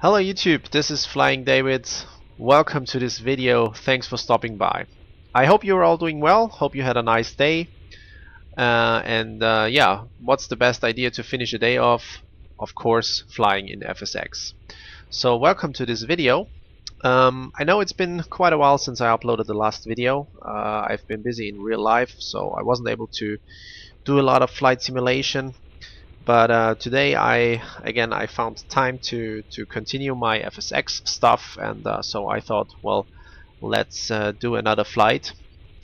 Hello YouTube, this is Flying David. Welcome to this video. Thanks for stopping by. I hope you're all doing well. Hope you had a nice day. Yeah, what's the best idea to finish a day off? Of course, flying in FSX. So welcome to this video. I know it's been quite a while since I uploaded the last video. I've been busy in real life, so I wasn't able to do a lot of flight simulation. But today I found time to continue my FSX stuff, and so I thought, well, let's do another flight.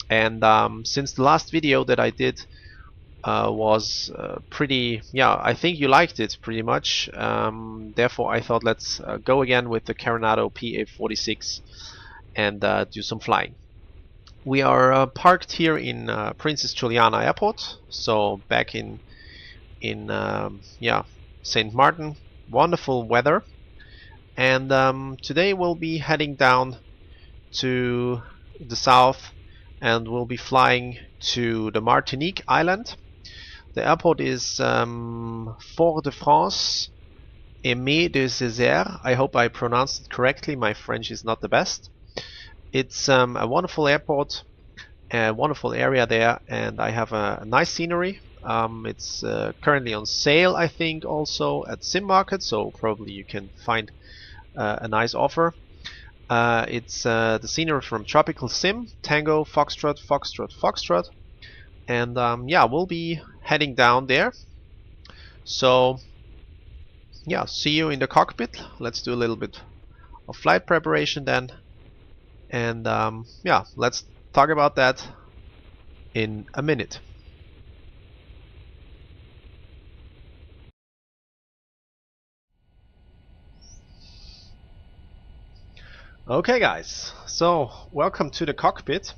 And since the last video that I did was pretty, yeah, I think you liked it pretty much. Therefore, I thought let's go again with the CARENADO PA46 and do some flying. We are parked here in Princess Juliana Airport, so back in yeah, St. Martin. Wonderful weather, and today we'll be heading down to the south and we'll be flying to the Martinique island. The airport is Fort-de-France Aimé de Césaire. I hope I pronounced it correctly. My French is not the best. It's a wonderful airport, a wonderful area there, and I have a nice scenery. It's currently on sale, I think, also at Sim Market, so probably you can find a nice offer. It's the scenery from Tropical Sim, Tango, Foxtrot, Foxtrot, Foxtrot, and yeah, we'll be heading down there. So yeah, see you in the cockpit. Let's do a little bit of flight preparation then, and yeah, let's talk about that in a minute. Okay guys, so welcome to the cockpit.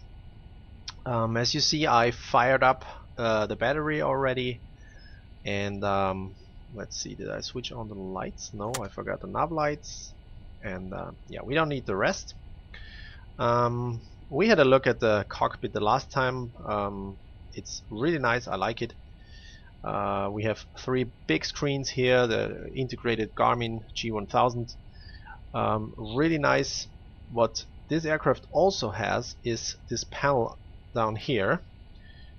As you see, I fired up the battery already, and let's see, did I switch on the lights? No, I forgot the nav lights, and yeah, we don't need the rest. We had a look at the cockpit the last time. It's really nice, I like it. We have three big screens here, the integrated Garmin G1000. Really nice. What this aircraft also has is this panel down here.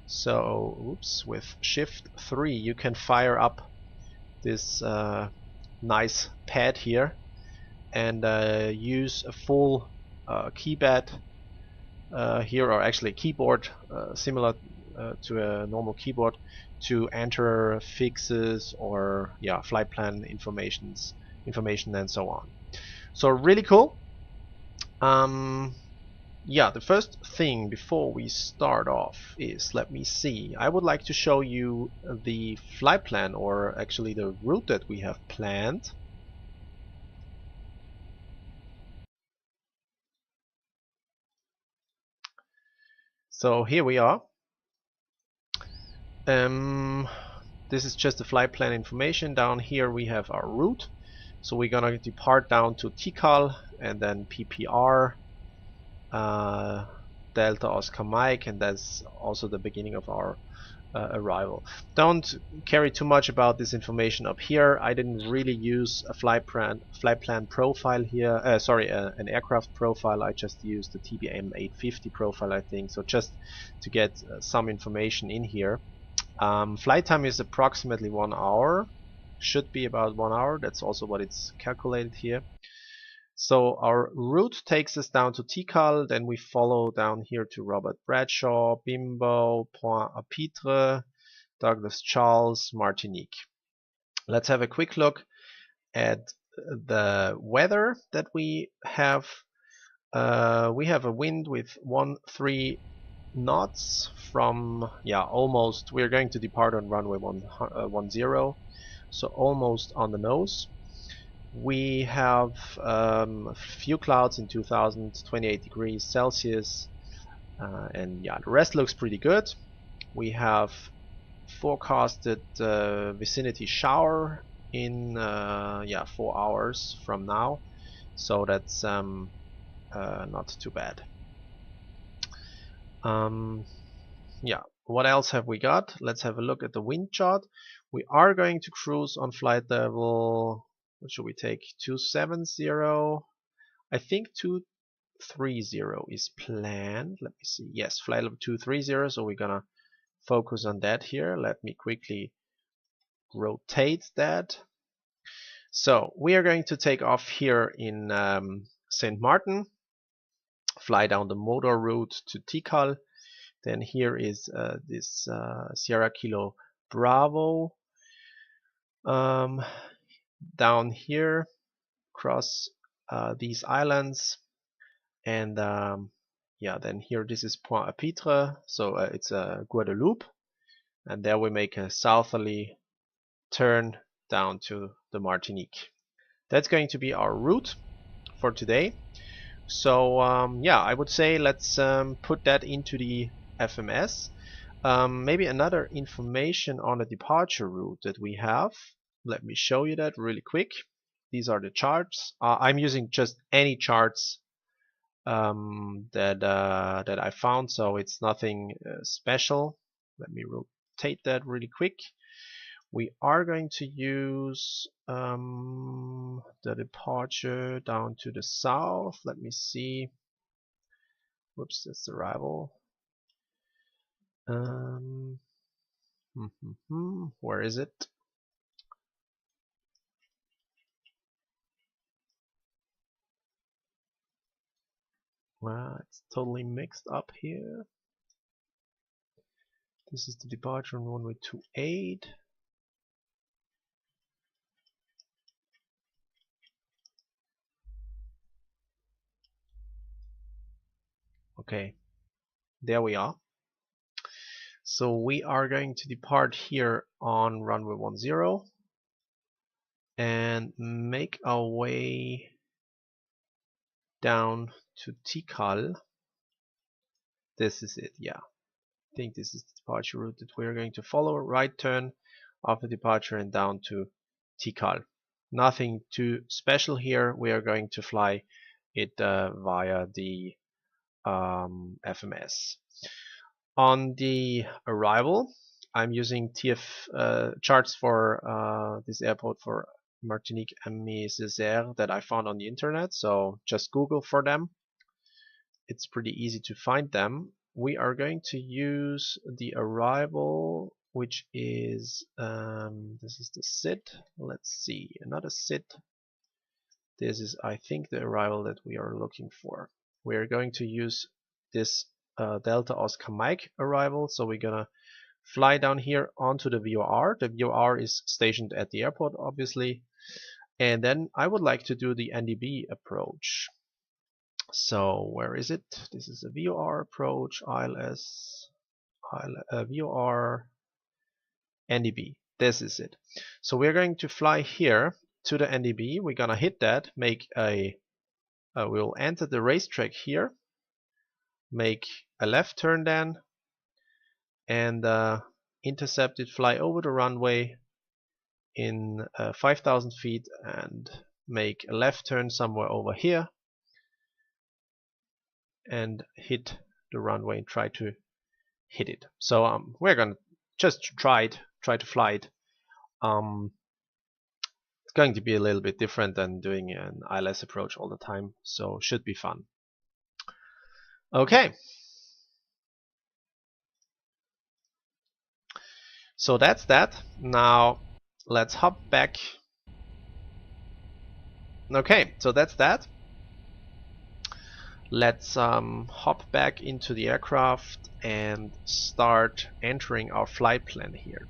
So, oops, with Shift 3 you can fire up this nice pad here and use a full keypad here, or actually a keyboard similar to a normal keyboard, to enter fixes or yeah, flight plan information and so on. So really cool. Yeah, the first thing before we start off is, let me see, I would like to show you the flight plan, or actually the route that we have planned. So here we are. This is just the flight plan information. Down here we have our route. So we're gonna depart down to Tikal and then PPR, Delta Oscar Mike, and that's also the beginning of our arrival. Don't carry too much about this information up here. I didn't really use a flight plan profile here. Sorry, an aircraft profile. I just used the TBM 850 profile, I think. So just to get some information in here. Flight time is approximately 1 hour. Should be about 1 hour. That's also what it's calculated here. So our route takes us down to Tikal, then we follow down here to Robert Bradshaw, Bimbo, Pointe-à-Pitre, Douglas Charles, Martinique. Let's have a quick look at the weather that we have. We have a wind with 13 knots from, yeah, almost, we're going to depart on runway 10, so almost on the nose. We have a few clouds in 28 degrees Celsius, and yeah, the rest looks pretty good. We have forecasted vicinity shower in yeah, 4 hours from now, so that's not too bad. Yeah, what else have we got? Let's have a look at the wind chart. We are going to cruise on flight level, What should we take? 270. I think 230 is planned. Let me see. Yes, flight level 230. So we're gonna focus on that here. Let me quickly rotate that. So we are going to take off here in St. Martin, fly down the motor route to Tikal. Then here is this Sierra Kilo Bravo. Down here, cross these islands, and yeah, then here this is Pointe-à-Pitre, so it's Guadeloupe, and there we make a southerly turn down to the Martinique. That's going to be our route for today. So yeah, I would say let's put that into the FMS. Maybe another information on the departure route that we have. Let me show you that really quick. These are the charts. I'm using just any charts that I found, so it's nothing special. Let me rotate that really quick. We are going to use the departure down to the south. Let me see. Whoops, that's arrival. Where is it? Wow, it's totally mixed up here. This is the departure on runway 28. Okay, there we are. So we are going to depart here on runway 10 and make our way down to Tikal. This is it, yeah. I think this is the departure route that we're going to follow. Right turn after departure and down to Tikal. Nothing too special here. We are going to fly it via the FMS. On the arrival, I'm using charts for this airport for Martinique Césaire that I found on the internet, so just Google for them. It's pretty easy to find them. We are going to use the arrival, which is this is the SID. Let's see, another SID. This is, I think, the arrival that we are looking for. We are going to use this Delta Oscar Mike arrival, so we're gonna fly down here onto the VOR. The VOR is stationed at the airport, obviously, and then I would like to do the NDB approach. So where is it? This is a VOR approach, ILS, VOR, NDB. This is it. So we're going to fly here to the NDB. We're gonna hit that, make a we'll enter the racetrack here, make a left turn then, and intercept it, fly over the runway in 5,000 feet and make a left turn somewhere over here and hit the runway and try to hit it. So we're gonna just try to fly it. It's going to be a little bit different than doing an ILS approach all the time, so should be fun. Okay, so that's that. Now let's hop back. Okay, so that's that. Let's hop back into the aircraft and start entering our flight plan here.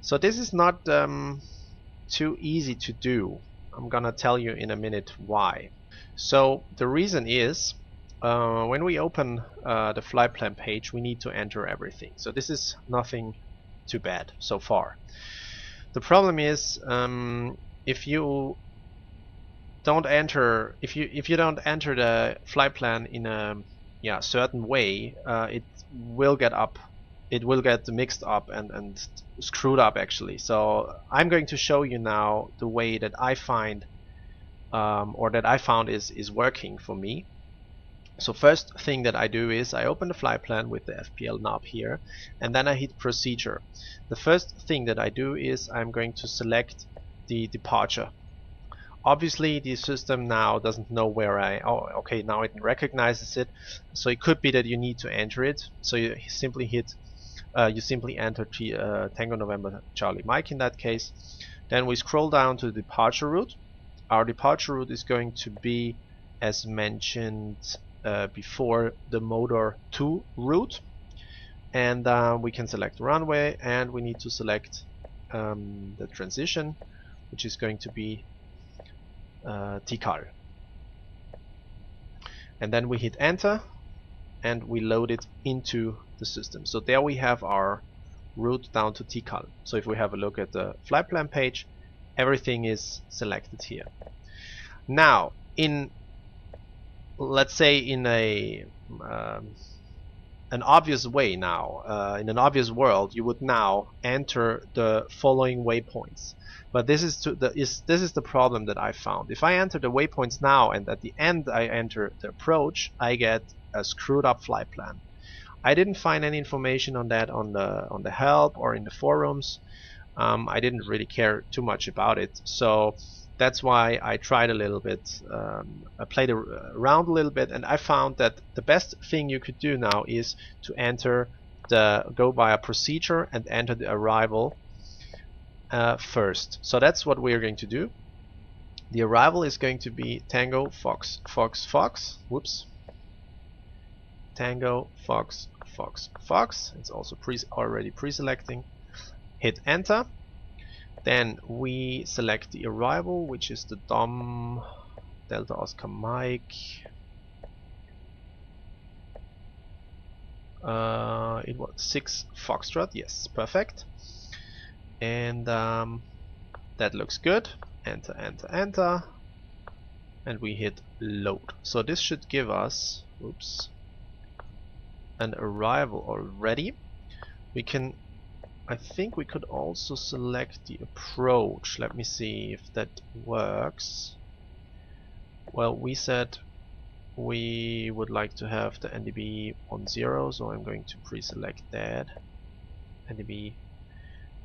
So this is not too easy to do. I'm gonna tell you in a minute why. So the reason is when we open the flight plan page, we need to enter everything. So this is nothing too bad so far. The problem is if you don't enter the flight plan in a certain way, it will get mixed up and screwed up actually. So I'm going to show you now the way that I find or that I found is working for me. So first thing that I do is I open the flight plan with the FPL knob here, and then I hit procedure. The first thing that I do is I'm going to select the departure Obviously the system now doesn't know where oh, okay, now it recognizes it, so it could be that you need to enter it. So you simply enter Tango November Charlie Mike in that case. Then we scroll down to the departure route. Our departure route is going to be, as mentioned before, the motor 2 route, and we can select runway, and we need to select the transition, which is going to be Tikal. And then we hit enter and we load it into the system. So there we have our route down to Tikal. So if we have a look at the flight plan page, everything is selected here. Now, let's say in an obvious way now, in an obvious world, you would now enter the following waypoints. But this is the problem that I found. If I enter the waypoints now and at the end I enter the approach, I get a screwed up flight plan. I didn't find any information on that on the help or in the forums. I didn't really care too much about it, so that's why I tried a little bit. I played around a little bit, and I found that the best thing you could do now is to go by a procedure and enter the arrival first. So that's what we're going to do. The arrival is going to be Tango Fox Fox Fox. Whoops. Tango Fox Fox Fox. It's also already pre-selecting. Hit enter. Then we select the arrival, which is the DOM Delta Oscar Mike. It was 6 Foxtrot. Yes, perfect. And that looks good. Enter, enter, enter, and we hit load. So this should give us, oops, an arrival already. We can, I think we could also select the approach. Let me see if that works. Well, we said we would like to have the NDB 10, so I'm going to pre-select that. NDB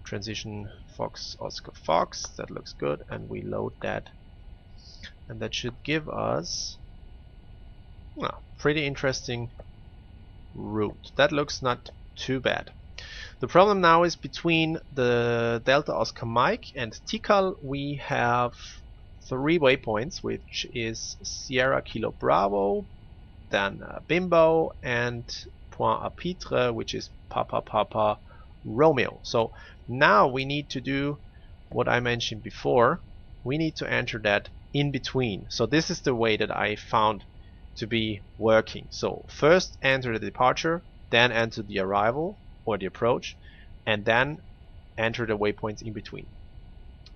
transition Fox Oscar Fox, that looks good, and we load that, and that should give us pretty interesting route. That looks not too bad. The problem now is between the Delta Oscar Mike and Tikal we have 3 waypoints, which is Sierra Kilo Bravo, then Bimbo, and Point à Pitre, which is Papa Papa Romeo. So now we need to do what I mentioned before. We need to enter that in between. So this is the way that I found to be working. So first enter the departure, then enter the arrival or the approach, and then enter the waypoints in between.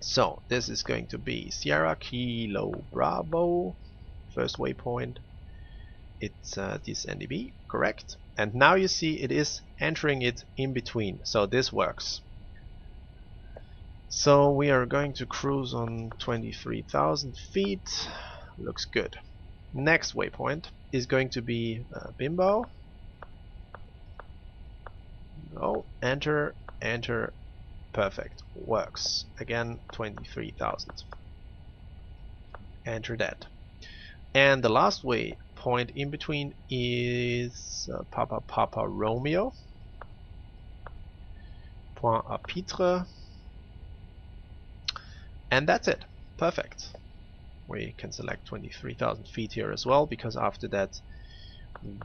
So this is going to be Sierra Kilo Bravo, first waypoint. It's this NDB, correct? And now you see it is entering it in between, so this works. So we are going to cruise on 23,000 feet. Looks good. Next waypoint is going to be Bimbo. Oh, enter, enter, perfect, works. Again, 23,000. Enter that. And the last waypoint in between is Papa Papa Romeo. Point à Pitre. And that's it. Perfect. We can select 23,000 feet here as well, because after that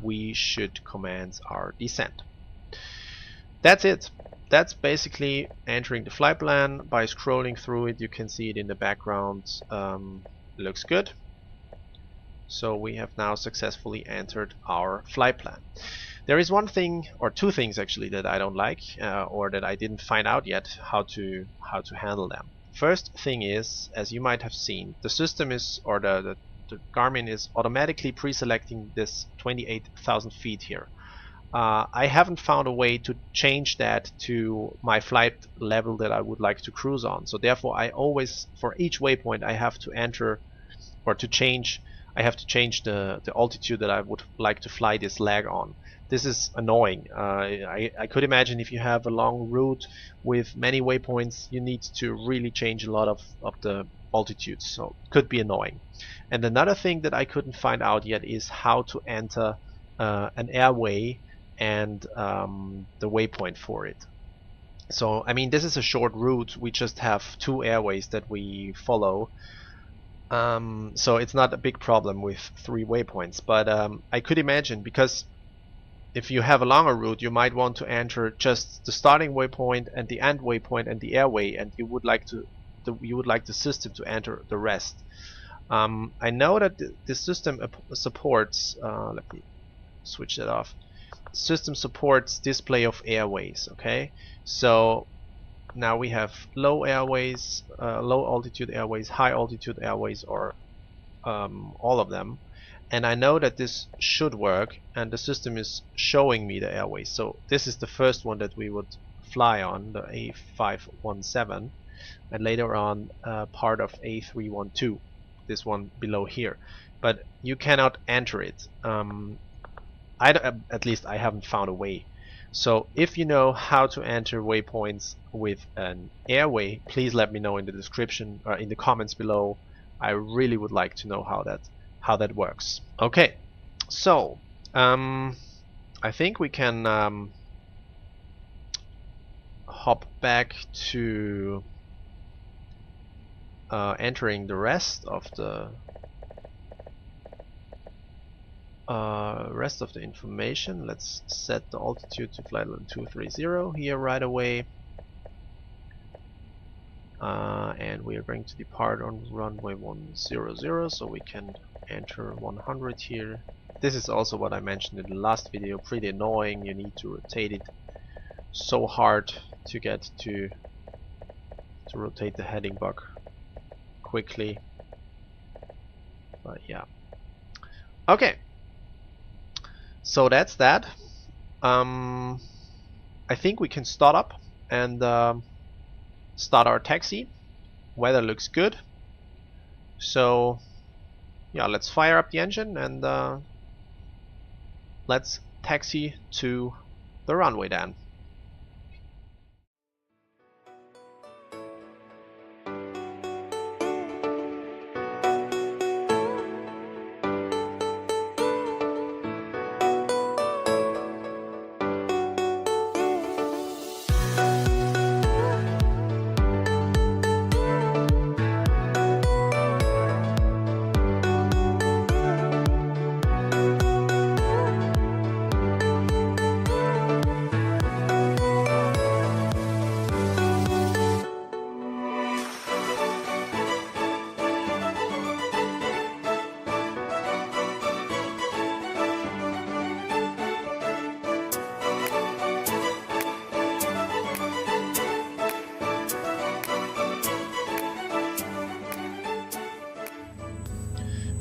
we should commence our descent. That's it. That's basically entering the flight plan. By scrolling through it, you can see it in the background. Looks good. So we have now successfully entered our flight plan. There is one thing, or two things actually, that I don't like, or that I didn't find out yet how to handle them. First thing is, as you might have seen, the system is, or the Garmin is automatically pre-selecting this 28,000 feet here. I haven't found a way to change that to my flight level that I would like to cruise on. So therefore I always, for each waypoint, I have to enter, or to change, I have to change the altitude that I would like to fly this lag on. This is annoying. I could imagine if you have a long route with many waypoints, you need to really change a lot of the altitudes, so it could be annoying. And another thing that I couldn't find out yet is how to enter an airway and the waypoint for it. So I mean, this is a short route. We just have 2 airways that we follow, so it's not a big problem with 3 waypoints. But I could imagine, because if you have a longer route, you might want to enter just the starting waypoint and the end waypoint and the airway, and you would like the system to enter the rest. I know that the system supports. Let me switch that off. System supports display of airways. Okay, so now we have low airways, low altitude airways, high altitude airways, or all of them. And I know that this should work, and the system is showing me the airways. So this is the first one that we would fly on, the A517, and later on part of A312, this one below here. But you cannot enter it. At least I haven't found a way. So if you know how to enter waypoints with an airway, please let me know in the description or in the comments below. I really would like to know how that works. Okay, so I think we can hop back to entering the rest of the information. Let's set the altitude to flight level 230 here right away, and we are going to depart on runway 100, so we can enter 100 here. This is also what I mentioned in the last video, pretty annoying. You need to rotate it so hard to get to rotate the heading bar quickly, but yeah. Okay, so that's that. I think we can start up and start our taxi. Weather looks good, so yeah, let's fire up the engine and let's taxi to the runway then.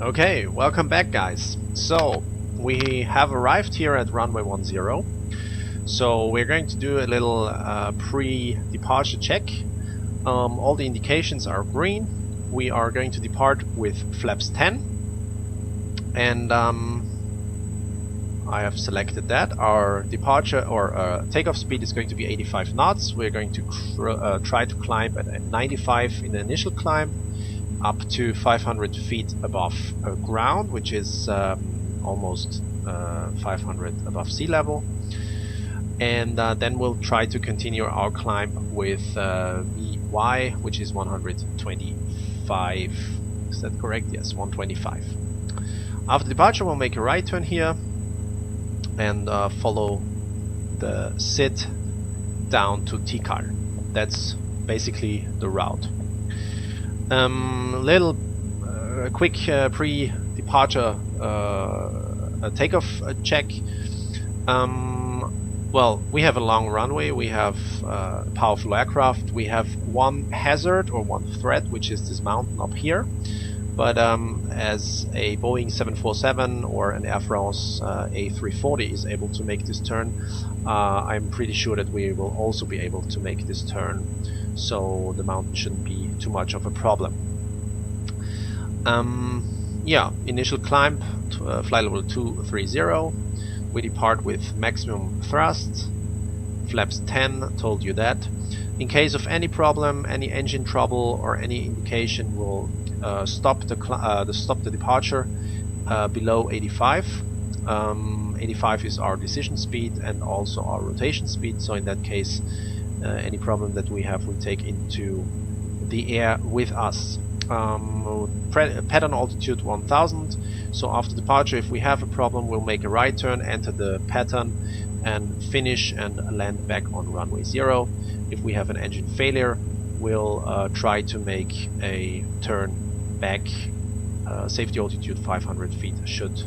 Okay, welcome back guys. So we have arrived here at runway 10. So we're going to do a little pre-departure check. All the indications are green. We are going to depart with flaps 10, and I have selected that. Our departure or takeoff speed is going to be 85 knots. We're going to try to climb at 95 in the initial climb, up to 500 feet above ground, which is almost 500 above sea level. And then we'll try to continue our climb with VY, which is 125. Is that correct? Yes, 125. After departure, we'll make a right turn here and follow the SID down to Tikal. That's basically the route. Quick pre-departure takeoff check. Well, we have a long runway, we have powerful aircraft, we have one hazard or one threat, which is this mountain up here. But as a Boeing 747 or an Air France A340 is able to make this turn, I'm pretty sure that we will also be able to make this turn. So the mountain shouldn't be too much of a problem. Yeah, initial climb to flight level 230. We depart with maximum thrust, Flaps 10 told you that. In case of any problem, any engine trouble or any indication, will stop the departure below 85. 85 is our decision speed and also our rotation speed, so in that case any problem that we have we take into the air with us. Pattern altitude 1000, so after departure if we have a problem we'll make a right turn, enter the pattern and finish and land back on runway 0. If we have an engine failure we'll try to make a turn back. Safety altitude 500 feet should,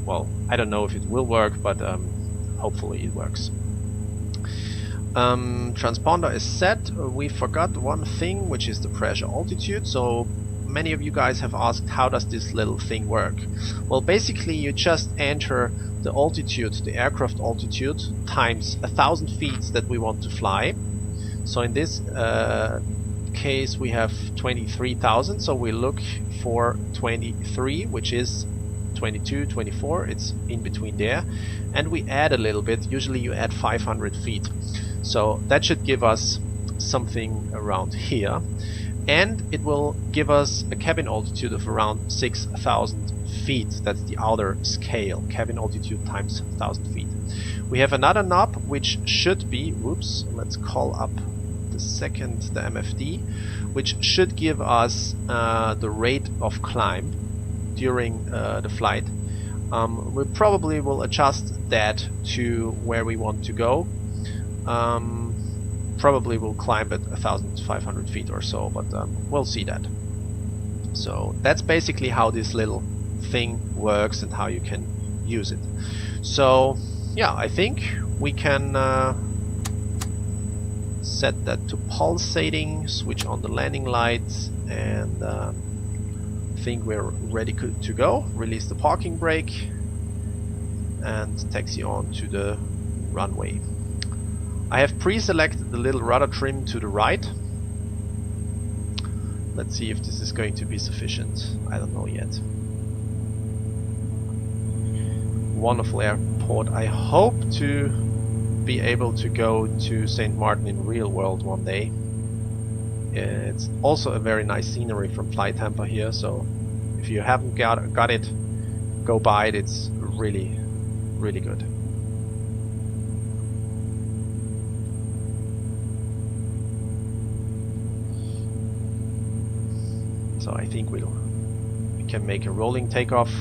well, I don't know if it will work, but hopefully it works. Transponder is set. We forgot one thing, which is the pressure altitude. So many of you guys have asked, how does this little thing work? Well, basically you just enter the altitude, the aircraft altitude, times 1,000 feet that we want to fly. So in this case we have 23,000, so we look for 23, which is 22, 24, it's in between there, and we add a little bit. Usually you add 500 feet, so that should give us something around here, and it will give us a cabin altitude of around 6,000 feet. That's the outer scale, cabin altitude times 1,000 feet. We have another knob which should be, oops, let's call up the MFD, which should give us the rate of climb during the flight. We probably will adjust that to where we want to go. Probably will climb at 1,500 feet or so, but we'll see that. So that's basically how this little thing works and how you can use it. So yeah, I think we can set that to pulsating, switch on the landing lights, and I think we're ready to go. Release the parking brake and taxi on to the runway. I have pre-selected the little rudder trim to the right. Let's see if this is going to be sufficient. I don't know yet. Wonderful airport. I hope to be able to go to St. Martin in real world one day. It's also a very nice scenery from Flight Tampa here, so if you haven't got it, go by it. It's really, really good. So I think we can make a rolling takeoff.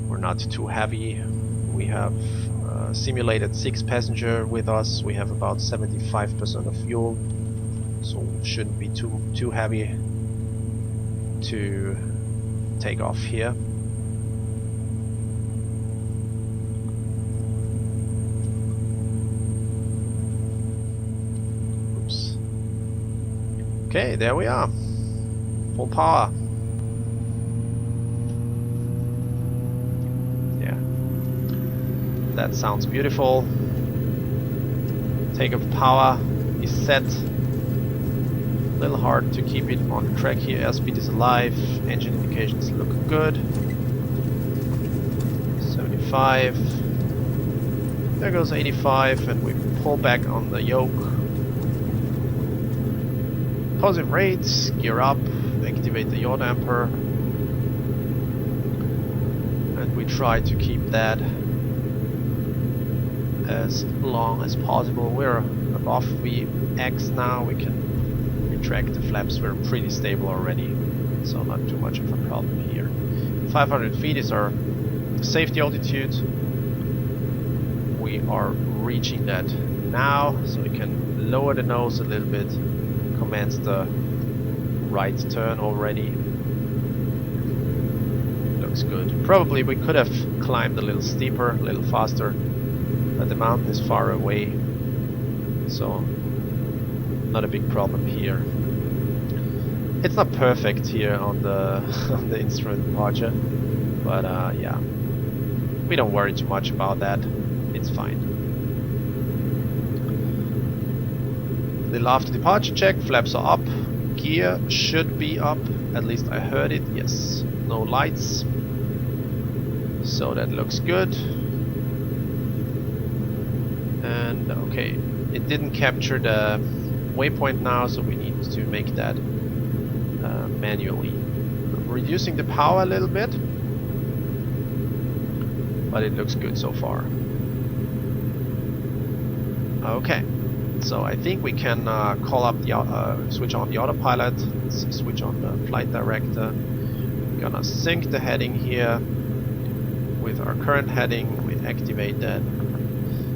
We're not too heavy. We have simulated 6 passengers with us. We have about 75% of fuel, so shouldn't be too heavy to take off here. Oops. Okay, there we are. Full power. Yeah, that sounds beautiful. Takeoff power is set. A little hard to keep it on the track here. Airspeed is alive. Engine indications look good. 75. There goes 85, and we pull back on the yoke. Positive rates, gear up, activate the yaw damper, and we try to keep that as long as possible. We're above VX now. We can retract the flaps. We're pretty stable already, so not too much of a problem here. 500 feet is our safety altitude. We are reaching that now, so we can lower the nose a little bit. Commence the right turn already. Looks good. Probably we could have climbed a little steeper, a little faster, but the mountain is far away, so not a big problem here. It's not perfect here on the on the instrument departure, but yeah, we don't worry too much about that. It's fine. Little after departure check, flaps are up, gear should be up, at least I heard it, yes. No lights, so that looks good. And okay, it didn't capture the waypoint now, so we need to make that manually. I'm reducing the power a little bit, but it looks good so far. Okay, so I think we can call up the switch on the autopilot. Let's switch on the flight director. We're gonna sync the heading here with our current heading. We activate that,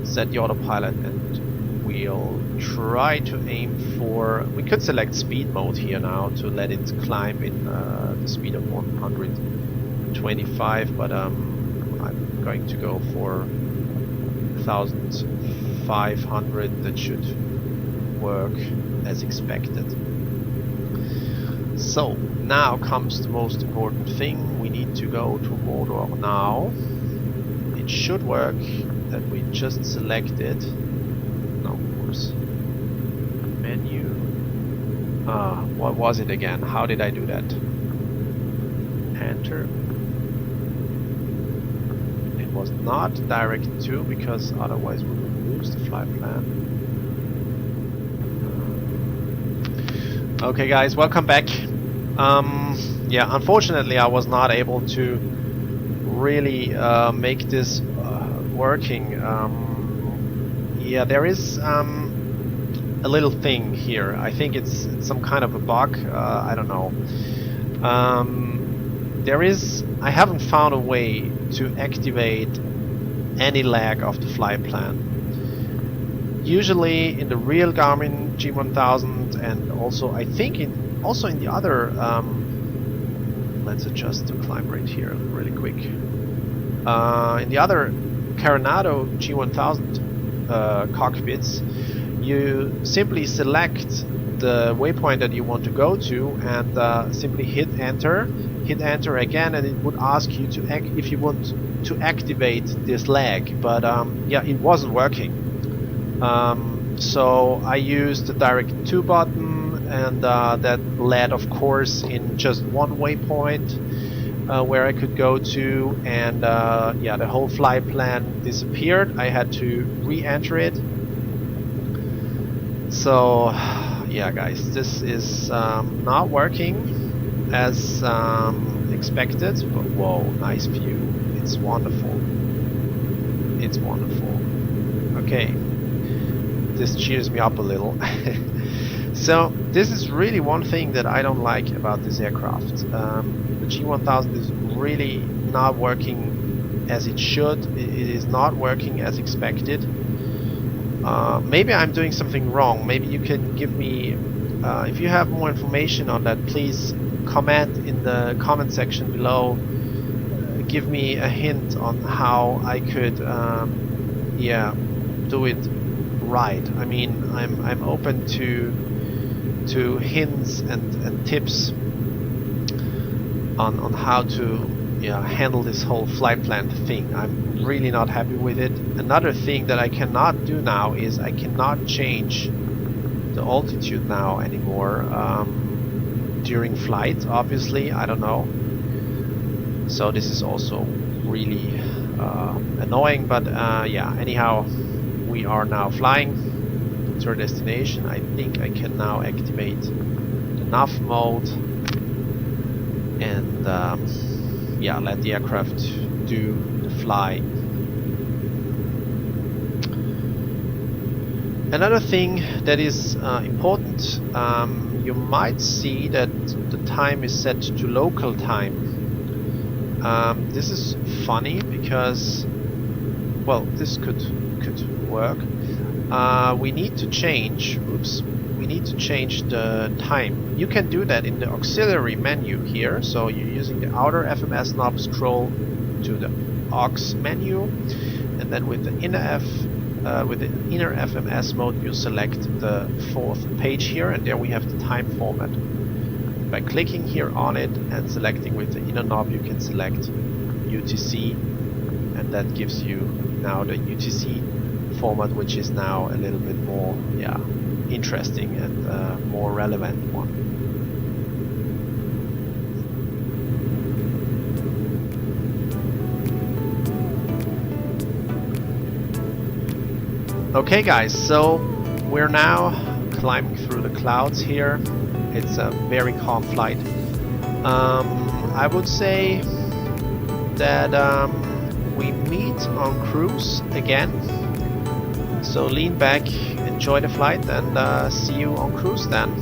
set the autopilot, and we'll try to aim for... We could select speed mode here now to let it climb in the speed of 125, but I'm going to go for 1500. That should work as expected. So now comes the most important thing. We need to go to motor now. It should work that we just selected. No, of course. Menu. What was it again? How did I do that? Enter. It was not direct to, because otherwise we would lose the flight plan. Okay guys, welcome back. Yeah, unfortunately I was not able to really make this working. Yeah, there is a little thing here. I think it's some kind of a bug. I don't know. I haven't found a way to activate any lag of the flight plan. Usually in the real Garmin G1000, and also I think also in the other, let's adjust the climb rate here really quick. In the other CARENADO G1000 cockpits, you simply select the waypoint that you want to go to and simply hit enter again, and it would ask you to if you want to activate this lag, but yeah, it wasn't working. So I used the direct to button, and that led of course in just one waypoint where I could go to, and yeah, the whole flight plan disappeared. I had to re-enter it. So yeah guys, this is not working as expected, but whoa, nice view. It's wonderful. It's wonderful. Okay, this cheers me up a little. So this is really one thing that I don't like about this aircraft. The G1000 is really not working as it should. It is not working as expected. Maybe I'm doing something wrong. Maybe you can give me, if you have more information on that, please comment in the comment section below. Give me a hint on how I could, yeah, do it right. I mean, I'm open to hints and tips on how to, yeah, handle this whole flight plan thing. I'm really not happy with it. Another thing that I cannot do now is I cannot change the altitude now anymore during flight, obviously. I don't know. So this is also really annoying, but yeah, anyhow, we are now flying to our destination. I think I can now activate the nav mode and yeah, let the aircraft do the fly. Another thing that is important, you might see that the time is set to local time. This is funny because, well, this could work. We need to change, oops, we need to change the time. You can do that in the auxiliary menu here. So you're using the outer FMS knob, scroll to the aux menu, and then with the inner inner FMS mode, you select the 4th page here, and there we have the time format. By clicking here on it and selecting with the inner knob, you can select UTC, and that gives you now the UTC format, which is now a little bit more, yeah, interesting and more relevant one. Okay guys, so we're now climbing through the clouds here. It's a very calm flight. I would say that we meet on cruise again. So lean back, enjoy the flight, and see you on cruise then.